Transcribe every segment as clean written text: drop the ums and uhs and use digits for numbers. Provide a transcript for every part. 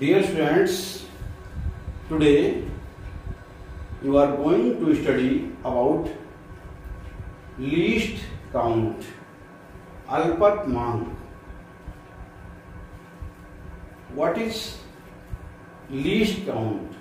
Dear students, today you are going to study about least count, अल्पतमांक. What is least count?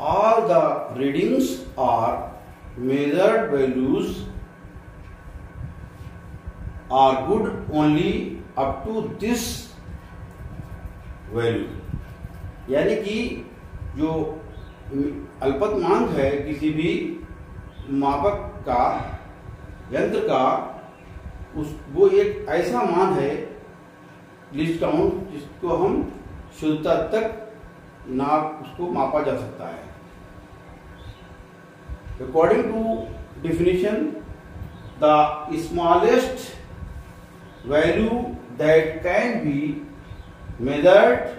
All the readings are measured values are good only up to this value. यानी कि जो अल्पतमांक है किसी भी मापक का, यंत्र का, वो एक ऐसा मान है लीस्ट काउंट जिसको हम शुद्धता तक उसको मापा जा सकता है. According to definition, the smallest value that can be measured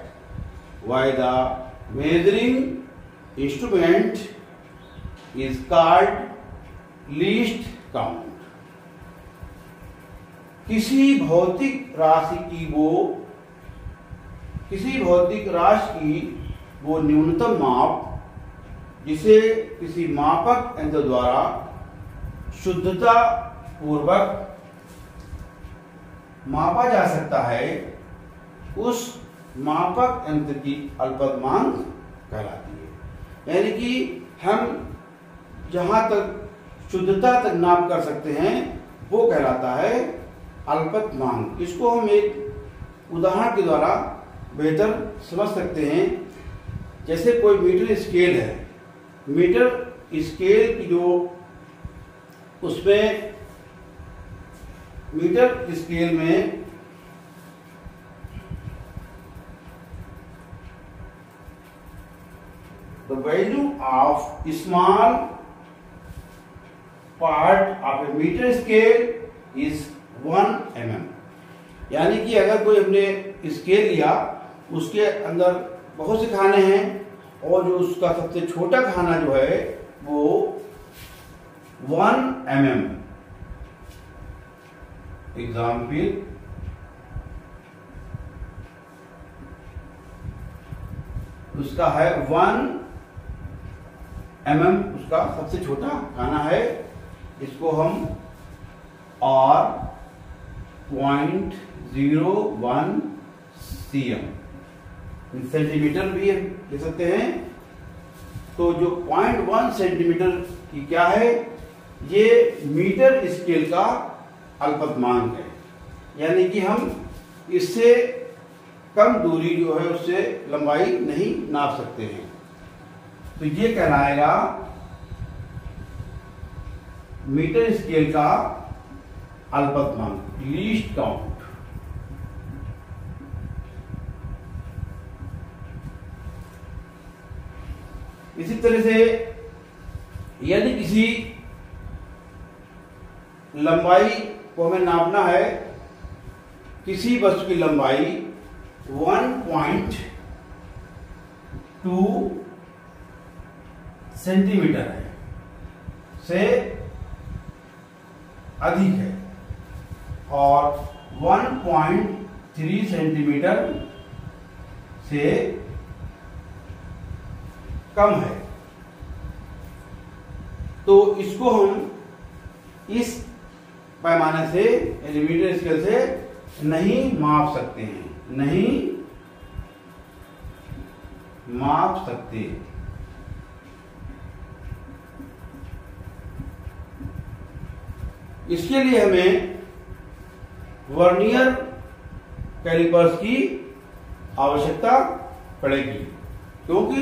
by the measuring instrument is called least count. किसी भौतिक राशि की वो न्यूनतम माप जिसे किसी मापक यंत्र द्वारा शुद्धता पूर्वक मापा जा सकता है, उस मापक यंत्र की अल्पतमांक कहलाती है. यानी कि हम जहां तक शुद्धता तक नाप कर सकते हैं वो कहलाता है अल्पतमांक. इसको हम एक उदाहरण के द्वारा बेहतर समझ सकते हैं. जैसे कोई मीटर स्केल है, मीटर स्केल की जो उसमें मीटर स्केल में the value of small part of a meter scale is 1 mm. यानी कि अगर कोई हमने स्केल लिया, उसके अंदर बहुत से खाने हैं और जो उसका सबसे छोटा खाना जो है वो 1 mm. एग्जाम्पल, उसका है 1 mm, उसका सबसे छोटा खाना है. इसको हम R 0.01 cm सेंटीमीटर भी ले सकते हैं. तो जो 0.1 सेंटीमीटर की क्या है, ये मीटर स्केल का अल्पतमांक है. यानी कि हम इससे कम दूरी जो है उससे लंबाई नहीं नाप सकते हैं. तो ये कहलाएगा मीटर स्केल का अल्पतमांक, लीस्ट काउंट. इसी तरह से यदि किसी लंबाई को हमें नापना है, किसी वस्तु की लंबाई 1.2 सेंटीमीटर है से अधिक है और 1.3 सेंटीमीटर से कम है, तो इसको हम इस पैमाने से मीटर स्केल से नहीं माप सकते हैं, नहीं माप सकते. इसके लिए हमें वर्नियर कैलिपर्स की आवश्यकता पड़ेगी, क्योंकि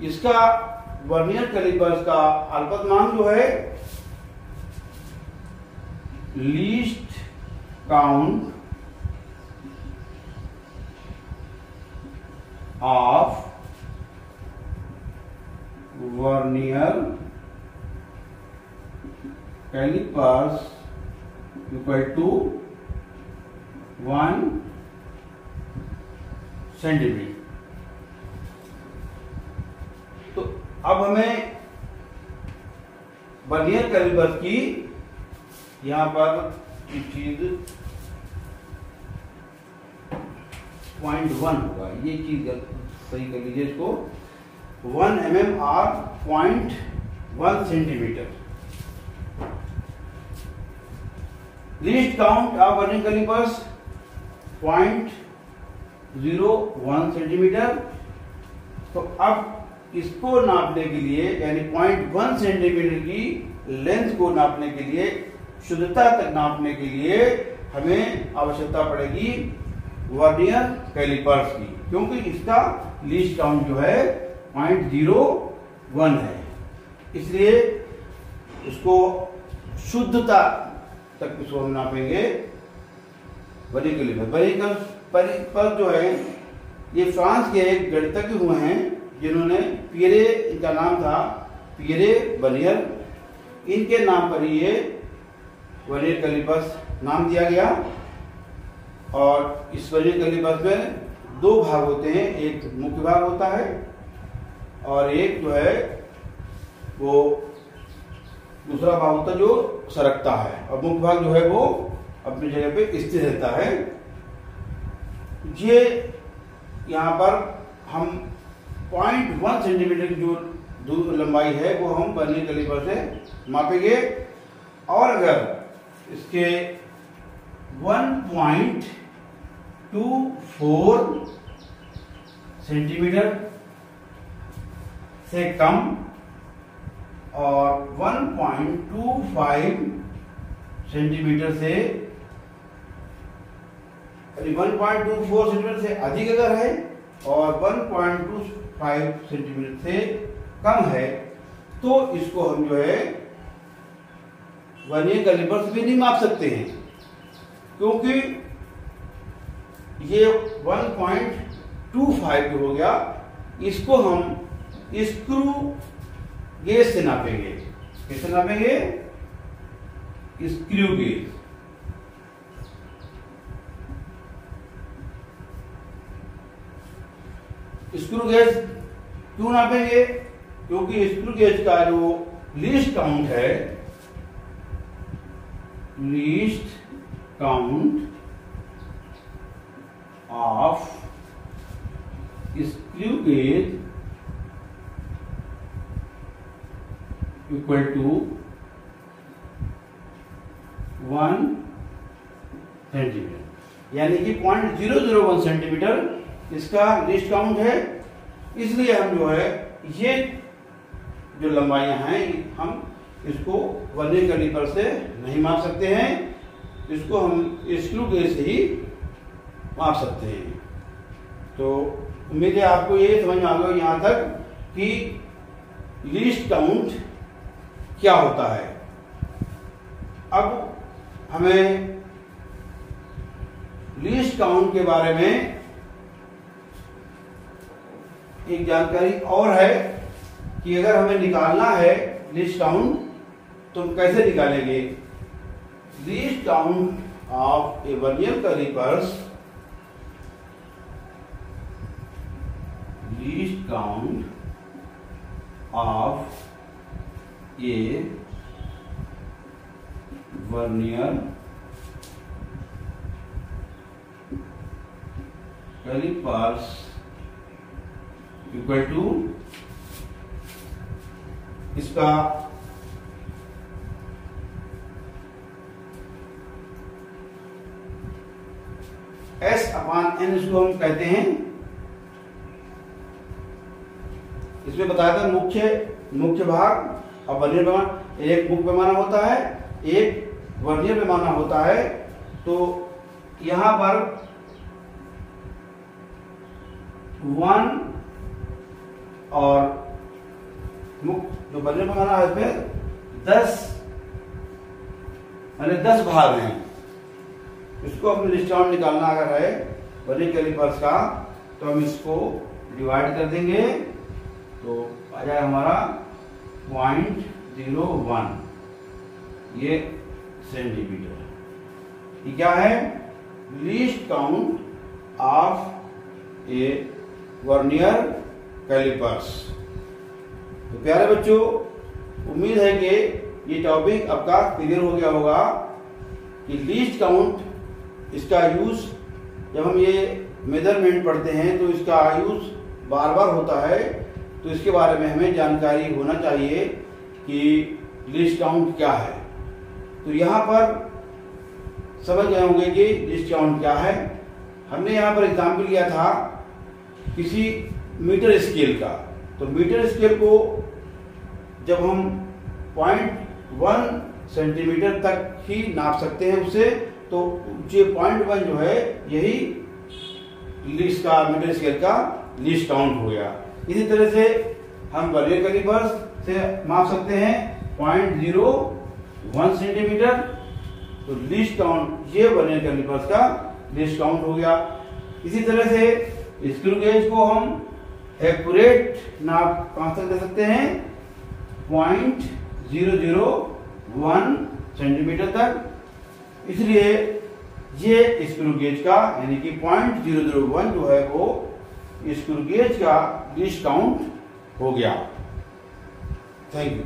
इसका वर्नियर कैलिपर्स का अल्पतमांक जो है least count of vernier callipers equal to 1 centimetre. तो अब हमें वर्नियर कैलिपर्स की यहां पर एक चीज 0.1 होगा, ये चीज सही कर लीजिए इसको, 1 mm और 0.1 centimetre. Least count of vernier callipers 0.01 centimetre. तो अब इसको नापने के लिए यानी 0.1 सेंटीमीटर की लेंथ को नापने के लिए, शुद्धता तक नापने के लिए हमें आवश्यकता पड़ेगी वर्नियर कैलिपर्स की, क्योंकि इसका लीस्ट काउंट जो है 0.01 है। इसलिए उसको शुद्धता तक इसको हम नापेंगे वर्नियर कैलिपर। वर्नियर जो है ये फ्रांस के एक गणितज्ञ हुए हैं जिन्होंने पियरे, इनका नाम था पियरे वर्नियर, इनके नाम पर ही ये वर्नियर कैलिपर्स नाम दिया गया। और इस वर्नियर कैलिपर्स में 2 भाग होते हैं, एक मुख्य भाग होता है और एक जो है वो दूसरा भाग होता है जो सरकता है, और मुख्य भाग जो है वो अपनी जगह पे स्थिर रहता है। ये यहाँ पर हम 0.1 सेंटीमीटर की जो लंबाई है वो हम वर्नियर कैलिपर से मापेंगे, और अगर इसके 1.24 सेंटीमीटर से कम और 1.25 सेंटीमीटर से 1.24 सेंटीमीटर से अधिक अगर है और 1.25 सेंटीमीटर से कम है तो इसको हम जो है वर्नियर कैलिपर से भी नहीं माप सकते हैं, क्योंकि ये 1.25 हो गया। इसको हम स्क्रू गेज से नापेंगे। किससे नापेंगे? Screw gauge. स्क्रू गेज क्यों नापेंगे? क्योंकि स्क्रू गेज का जो लीस्ट काउंट है, least count of screw gauge equal to 1 centimetre, यानी कि 0.001 सेंटीमीटर इसका लीस्ट काउंट है। इसलिए हम जो है ये जो लंबाइयां हैं हम इसको वर्नियर कैलिपर से नहीं माप सकते हैं, इसको हम स्क्रू गेज से ही माप सकते हैं। तो उम्मीद है आपको ये समझ में आ गया यहां तक कि लीस्ट काउंट क्या होता है। अब हमें लीस्ट काउंट के बारे में एक जानकारी और है कि अगर हमें निकालना है लीस्ट काउंट तो हम कैसे निकालेंगे? Least count of a vernier callipers, least count of a vernier callipers equal to, इसका S/N इसको हम कहते हैं। इसमें बताया था मुख्य भाग और वर्नियर पैमाना। एक मुख्य पैमाना होता है, एक वर्नियर पैमाना होता है। तो यहां पर 1 और जो वर्नियर पैमाना है इसमें 10 भाग हैं। इसको अपने लीस्ट काउंट निकालना अगर है वर्नियर कैलिपर्स का तो हम इसको डिवाइड कर देंगे, तो आ जाएगा हमारा 0.01 ये सेंटीमीटर। ये क्या है? Least count of a vernier callipers. तो प्यारे बच्चों, उम्मीद है कि ये टॉपिक आपका क्लियर हो गया होगा कि लीस्ट काउंट, इसका यूज जब हम ये मेजरमेंट पढ़ते हैं तो इसका यूज बार बार होता है, तो इसके बारे में हमें जानकारी होना चाहिए कि लीस्ट काउंट क्या है। तो यहाँ पर समझ गए होंगे कि लीस्ट काउंट क्या है। हमने यहाँ पर एग्जाम्पल लिया था किसी मीटर स्केल का। तो मीटर स्केल को जब हम 0.1 सेंटीमीटर तक ही नाप सकते हैं उससे, तो ये 0.1 जो है यही लीस्ट का मीटर स्केल का लीस्ट काउंट हो गया। इसी तरह से हम वर्नियर कैलिपर्स से माप सकते हैं 0.01 सेंटीमीटर। तो लीस्ट काउंट ये वर्नियर कैलिपर्स का लीस्ट काउंट हो गया। इसी तरह से स्क्रू गेज को हम एक्यूरेट नाप कहां तक दे सकते हैं 0.001 सेंटीमीटर तक। इसलिए ये स्क्रू गेज का यानी कि 0.001 जो है वो स्क्रू गेज का लीस्ट काउंट हो गया। Thank you.